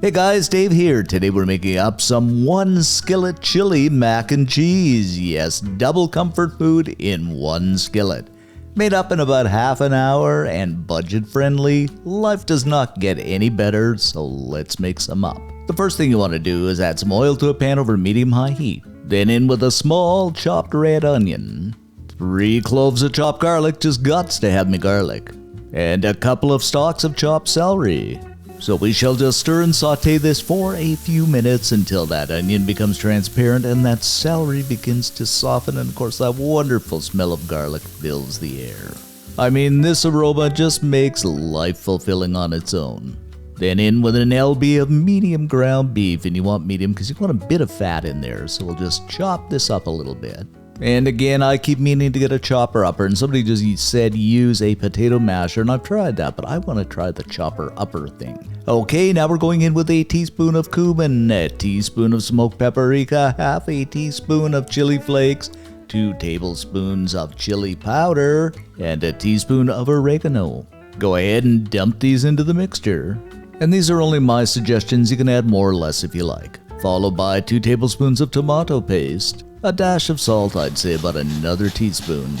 Hey guys, Dave here. Today we're making up some one skillet chili mac and cheese. Yes, double comfort food in one skillet. Made up in about half an hour and budget friendly. Life does not get any better, so let's make some up. The first thing you want to do is add some oil to a pan over medium-high heat. Then in with a small chopped red onion. 3 cloves of chopped garlic, just guts to have me garlic. And a couple of stalks of chopped celery. So we shall just stir and saute this for a few minutes until that onion becomes transparent and that celery begins to soften, and of course that wonderful smell of garlic fills the air. I mean, this aroma just makes life fulfilling on its own. Then in with an lb of medium ground beef, and you want medium because you want a bit of fat in there, so we'll just chop this up a little bit. And again, I keep meaning to get a chopper upper, and somebody just said use a potato masher, and I've tried that, but I want to try the chopper upper thing. Okay, now we're going in with a teaspoon of cumin, a teaspoon of smoked paprika, half a teaspoon of chili flakes, 2 tablespoons of chili powder, and a teaspoon of oregano. Go ahead and dump these into the mixture. And these are only my suggestions, you can add more or less if you like. Followed by 2 tablespoons of tomato paste. A dash of salt, I'd say about another teaspoon.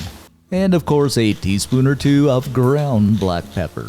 And of course a teaspoon or 2 of ground black pepper.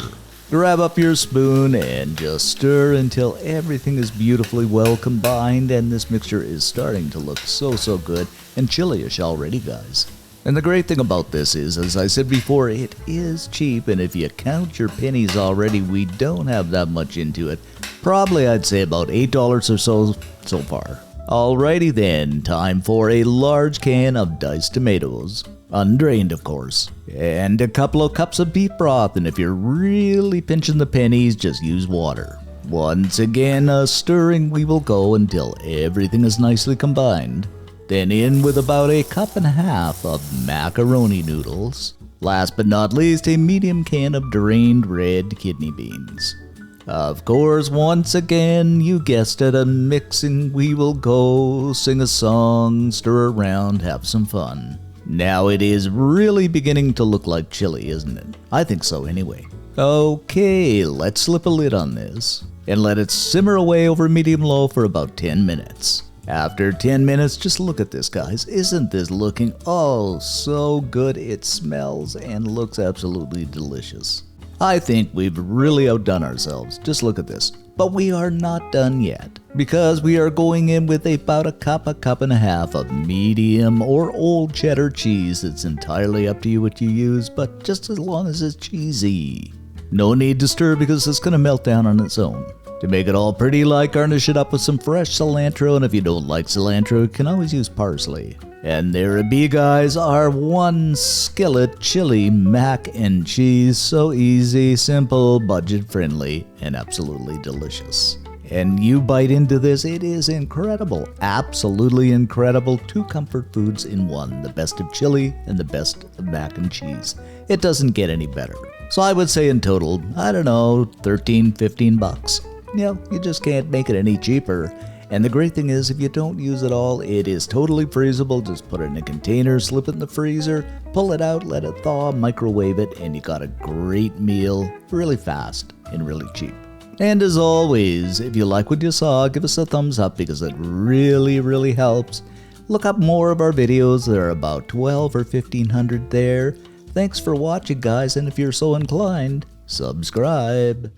Grab up your spoon and just stir until everything is beautifully well combined and this mixture is starting to look so good and chili-ish already, guys. And the great thing about this is, as I said before, it is cheap, and if you count your pennies already, we don't have that much into it. Probably I'd say about $8 or so far. Alrighty then, time for a large can of diced tomatoes, undrained of course, and a couple of cups of beef broth, and if you're really pinching the pennies, just use water. Once again, a stirring we will go until everything is nicely combined. Then in with about a cup and a half of macaroni noodles. Last but not least, a medium can of drained red kidney beans. Of course, once again, you guessed it, a mixing we will go, sing a song, stir around, have some fun. Now it is really beginning to look like chili, isn't it? I think so anyway. Okay, let's slip a lid on this and let it simmer away over medium-low for about 10 minutes. After 10 minutes, just look at this, guys. Isn't this looking so good? It smells and looks absolutely delicious. I think we've really outdone ourselves. Just look at this. But we are not done yet, because we are going in with about a cup and a half of medium or old cheddar cheese. It's entirely up to you what you use, but just as long as it's cheesy. No need to stir because it's going to melt down on its own. To make it all pretty light, garnish it up with some fresh cilantro, and if you don't like cilantro, you can always use parsley. And there it be, guys, our one skillet chili mac and cheese. So easy, simple, budget friendly, and absolutely delicious. And you bite into this, it is incredible, absolutely incredible. 2 comfort foods in one, the best of chili and the best of mac and cheese. It doesn't get any better. So I would say in total, I don't know, 13, 15 bucks. You just can't make it any cheaper. And the great thing is, if you don't use it all, it is totally freezable. Just put it in a container, slip it in the freezer, pull it out, let it thaw, microwave it, and you got a great meal, really fast and really cheap. And as always, if you like what you saw, give us a thumbs up because it really helps. Look up more of our videos. There are about 12 or 1500 there. Thanks for watching, guys, and if you're so inclined, subscribe.